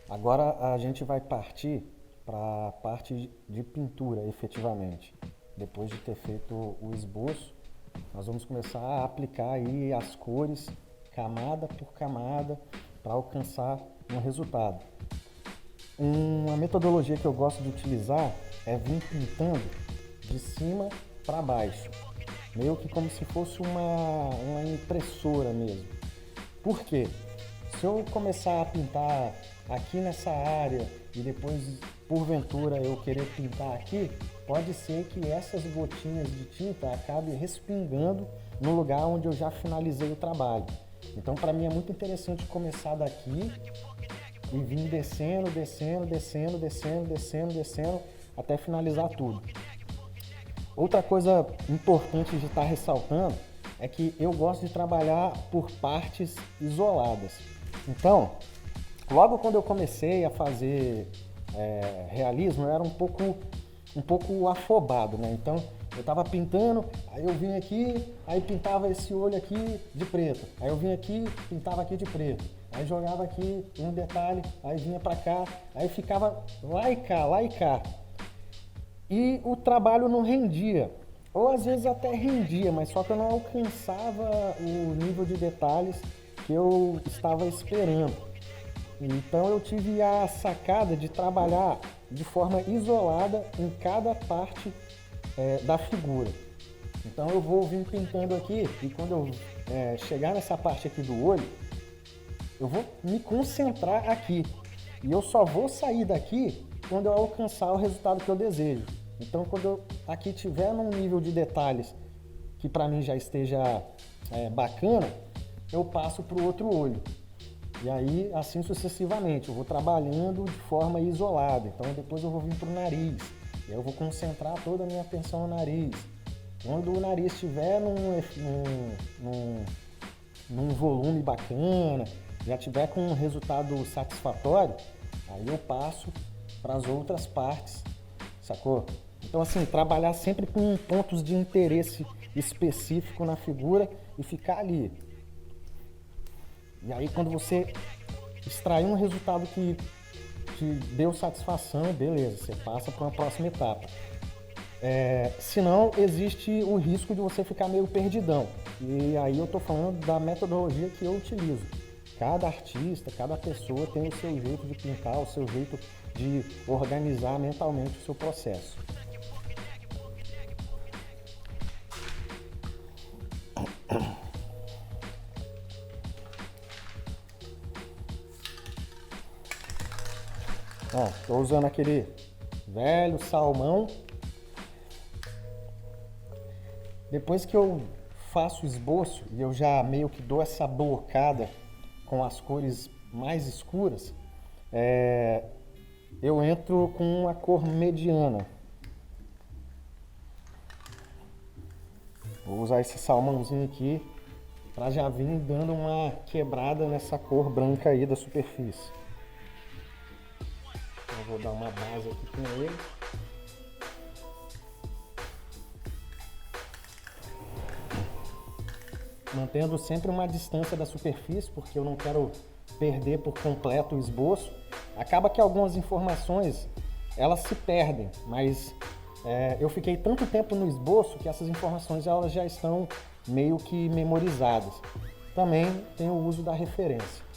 Agora a gente vai partir para a parte de pintura, efetivamente. Depois de ter feito o esboço, nós vamos começar a aplicar aí as cores, camada por camada, para alcançar um resultado. Uma metodologia que eu gosto de utilizar é vir pintando de cima para baixo, meio que como se fosse uma impressora mesmo. Por quê? Se eu começar a pintar aqui nessa área e depois, porventura, eu querer pintar aqui, pode ser que essas gotinhas de tinta acabem respingando no lugar onde eu já finalizei o trabalho. Então, para mim é muito interessante começar daqui e vir descendo, descendo, descendo, descendo, descendo, descendo, até finalizar tudo. Outra coisa importante de estar ressaltando é que eu gosto de trabalhar por partes isoladas. Então, logo quando eu comecei a fazer realismo, eu era um pouco afobado, né? Então, eu estava pintando, aí eu vinha aqui, aí pintava esse olho aqui de preto. Aí eu vinha aqui, pintava aqui de preto. Aí jogava aqui um detalhe, aí vinha para cá, aí ficava lá e cá, lá e cá. E o trabalho não rendia. Ou às vezes até rendia, mas só que eu não alcançava o nível de detalhes que eu estava esperando. Então eu tive a sacada de trabalhar de forma isolada em cada parte da figura. Então eu vou vir pintando aqui e quando eu chegar nessa parte aqui do olho, eu vou me concentrar aqui. E eu só vou sair daqui quando eu alcançar o resultado que eu desejo. Então quando eu aqui tiver num nível de detalhes que para mim já esteja bacana, eu passo para o outro olho. E aí, assim sucessivamente, eu vou trabalhando de forma isolada. Então, depois eu vou vir para o nariz. E aí eu vou concentrar toda a minha atenção no nariz. Quando o nariz estiver num volume bacana, já tiver com um resultado satisfatório, aí eu passo para as outras partes, sacou? Então, assim, trabalhar sempre com pontos de interesse específico na figura e ficar ali. E aí quando você extrair um resultado que te deu satisfação, beleza, você passa para uma próxima etapa. Senão existe o risco de você ficar meio perdidão. E aí eu estou falando da metodologia que eu utilizo. Cada artista, cada pessoa tem o seu jeito de pintar, o seu jeito de organizar mentalmente o seu processo. Estou usando aquele velho salmão. Depois que eu faço o esboço e eu já meio que dou essa blocada com as cores mais escuras, eu entro com a cor mediana. Vou usar esse salmãozinho aqui para já vir dando uma quebrada nessa cor branca aí da superfície. Eu vou dar uma base aqui com ele. Mantendo sempre uma distância da superfície, porque eu não quero perder por completo o esboço. Acaba que algumas informações, elas se perdem, mas eu fiquei tanto tempo no esboço que essas informações elas já estão meio que memorizadas. Também tem o uso da referência.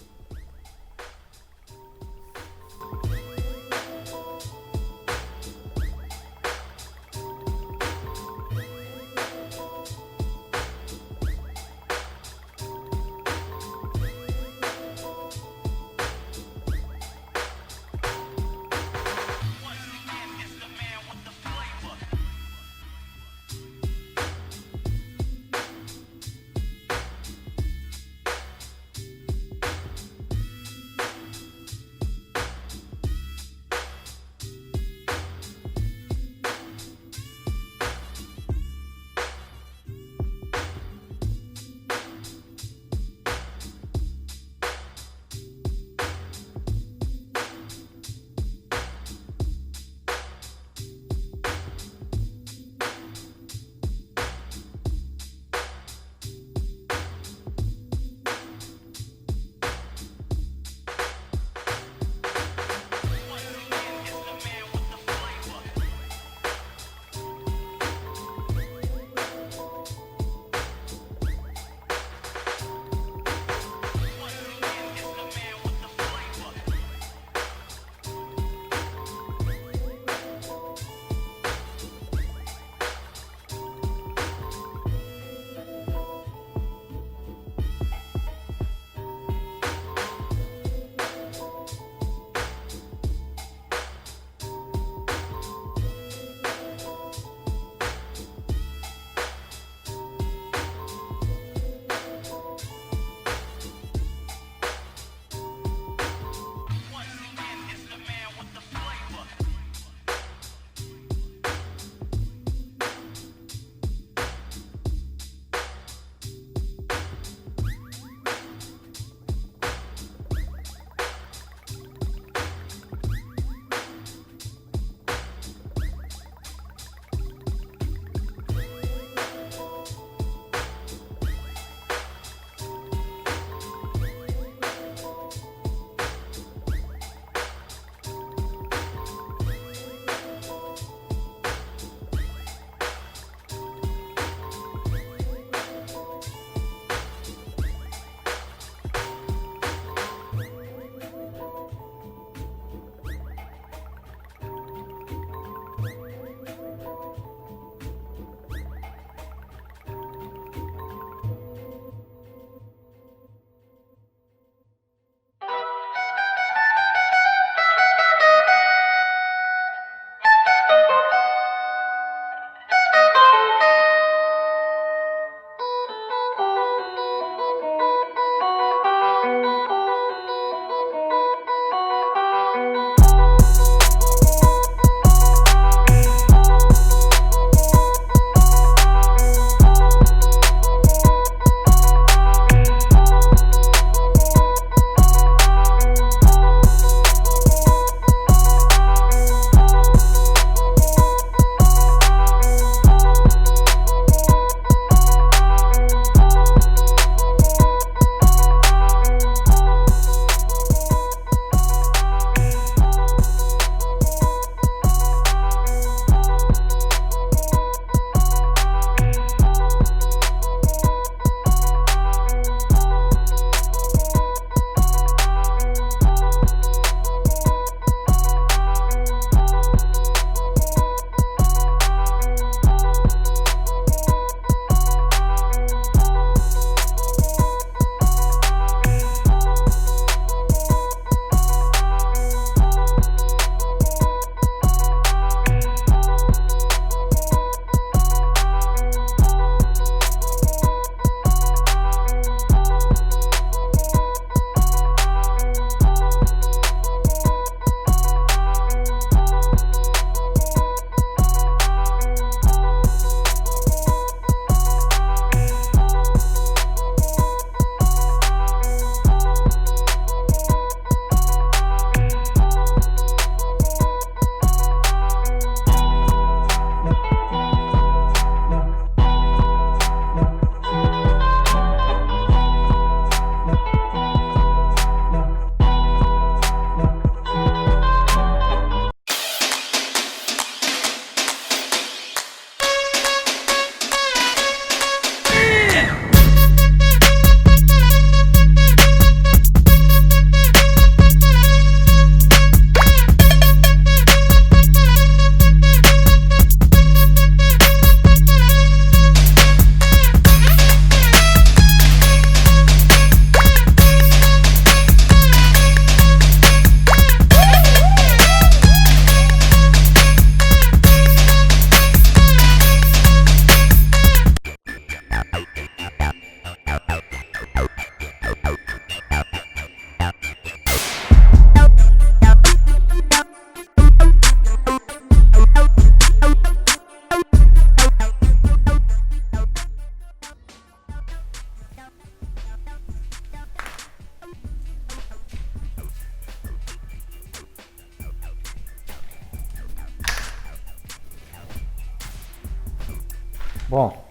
Bom,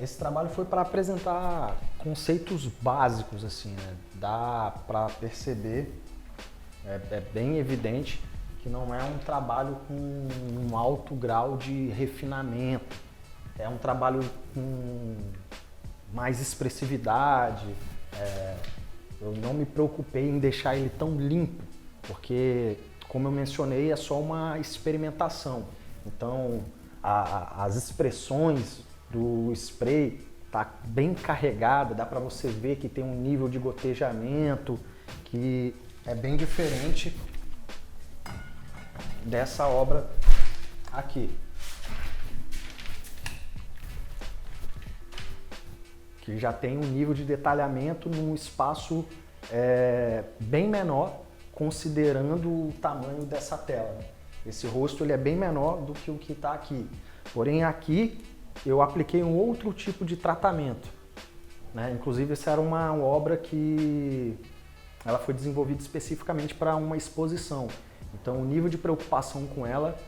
esse trabalho foi para apresentar conceitos básicos, assim, né? Dá para perceber, é bem evidente que não é um trabalho com um alto grau de refinamento, é um trabalho com mais expressividade. Eu não me preocupei em deixar ele tão limpo, porque, como eu mencionei, é só uma experimentação. Então, as expressões do spray tá bem carregada, dá para você ver que tem um nível de gotejamento que é bem diferente dessa obra aqui, que já tem um nível de detalhamento num espaço bem menor, considerando o tamanho dessa tela, né? Esse rosto ele é bem menor do que o que está aqui. Porém, aqui eu apliquei um outro tipo de tratamento, né? Inclusive, essa era uma obra que ela foi desenvolvida especificamente para uma exposição. Então, o nível de preocupação com ela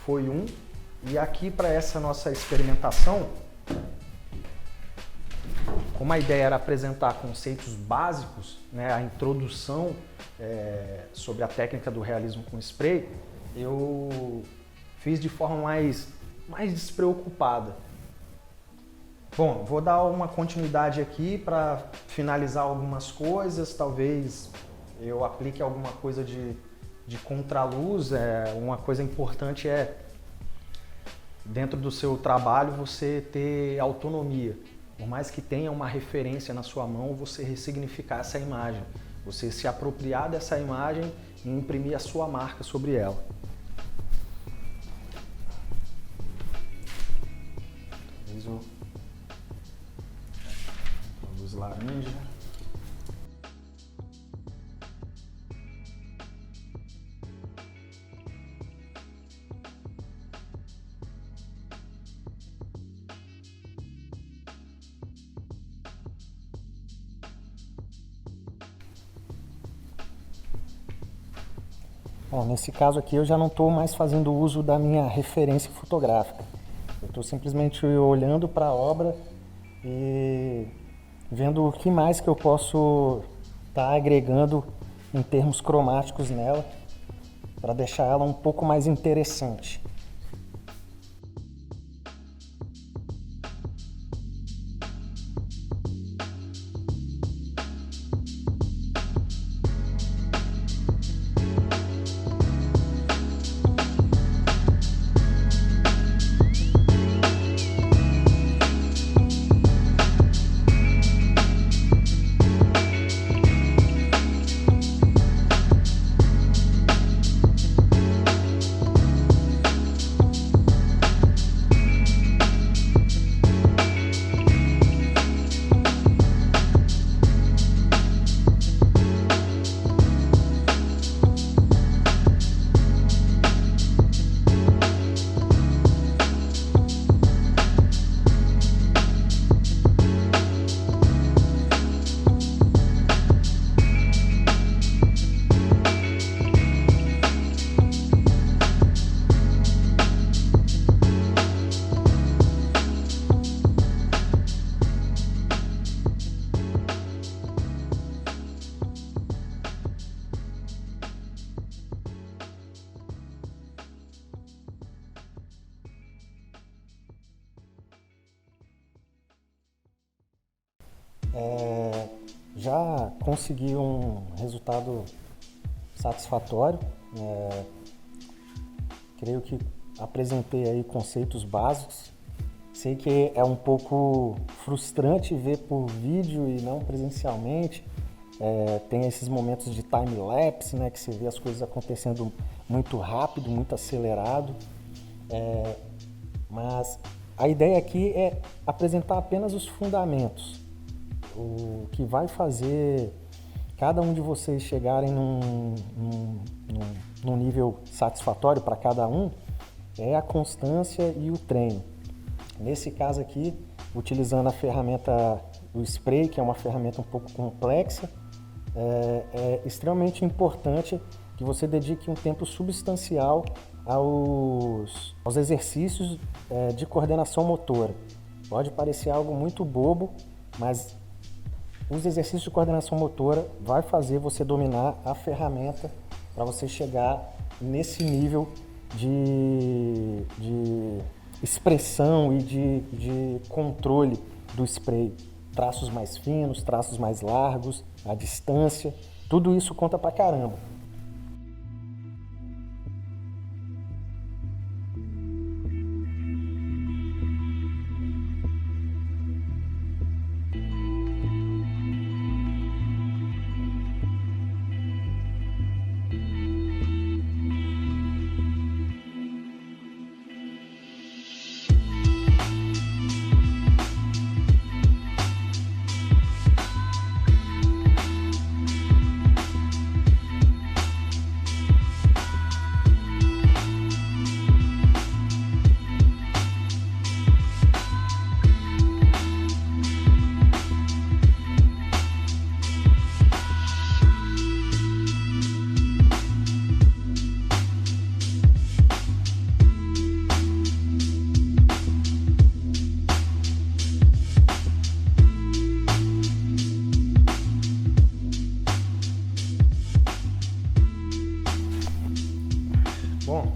foi um. E aqui, para essa nossa experimentação, como a ideia era apresentar conceitos básicos, né, a introdução sobre a técnica do realismo com spray, eu fiz de forma mais despreocupada. Bom, vou dar uma continuidade aqui para finalizar algumas coisas, talvez eu aplique alguma coisa de contraluz. Uma coisa importante dentro do seu trabalho, você ter autonomia. Por mais que tenha uma referência na sua mão, você ressignificar essa imagem, você se apropriar dessa imagem e imprimir a sua marca sobre ela. Talvez uma luz laranja. Bom, nesse caso aqui eu já não estou mais fazendo uso da minha referência fotográfica. Eu estou simplesmente olhando para a obra e vendo o que mais que eu posso estar agregando em termos cromáticos nela para deixar ela um pouco mais interessante. Já consegui um resultado satisfatório. Creio que apresentei aí conceitos básicos. Sei que é um pouco frustrante ver por vídeo e não presencialmente. Tem esses momentos de time-lapse, né, que você vê as coisas acontecendo muito rápido, muito acelerado. Mas a ideia aqui é apresentar apenas os fundamentos. O que vai fazer cada um de vocês chegarem num nível satisfatório para cada um é a constância e o treino. Nesse caso aqui, utilizando a ferramenta do spray, que é uma ferramenta um pouco complexa, é extremamente importante que você dedique um tempo substancial aos exercícios de coordenação motora. Pode parecer algo muito bobo, mas os exercícios de coordenação motora vai fazer você dominar a ferramenta para você chegar nesse nível de expressão e de controle do spray. Traços mais finos, traços mais largos, a distância, tudo isso conta pra caramba. Bom,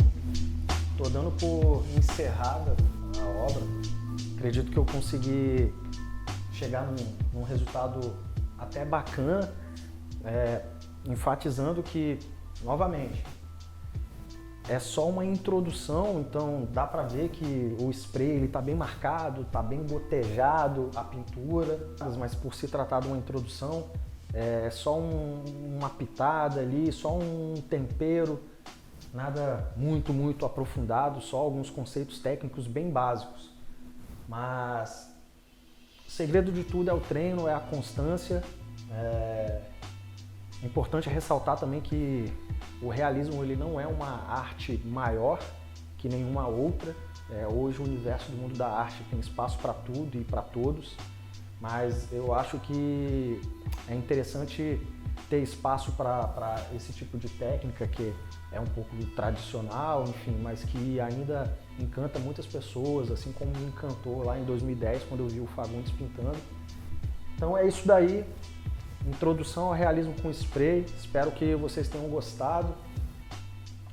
estou dando por encerrada a obra. Acredito que eu consegui chegar num resultado até bacana, enfatizando que, novamente, é só uma introdução, então dá para ver que o spray ele tá bem marcado, tá bem gotejado a pintura, mas por se tratar de uma introdução, é só uma pitada ali, só um tempero, nada muito aprofundado, só alguns conceitos técnicos bem básicos. Mas o segredo de tudo é o treino, é a constância. É importante ressaltar também que o realismo ele não é uma arte maior que nenhuma outra. Hoje o universo do mundo da arte tem espaço para tudo e para todos, mas eu acho que é interessante ter espaço para esse tipo de técnica que é um pouco tradicional, enfim, mas que ainda encanta muitas pessoas, assim como me encantou lá em 2010 quando eu vi o Fagundes pintando. Então é isso daí, introdução ao realismo com spray, espero que vocês tenham gostado.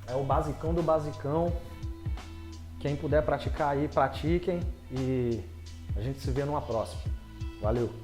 É o basicão do basicão, quem puder praticar aí, pratiquem e a gente se vê numa próxima. Valeu!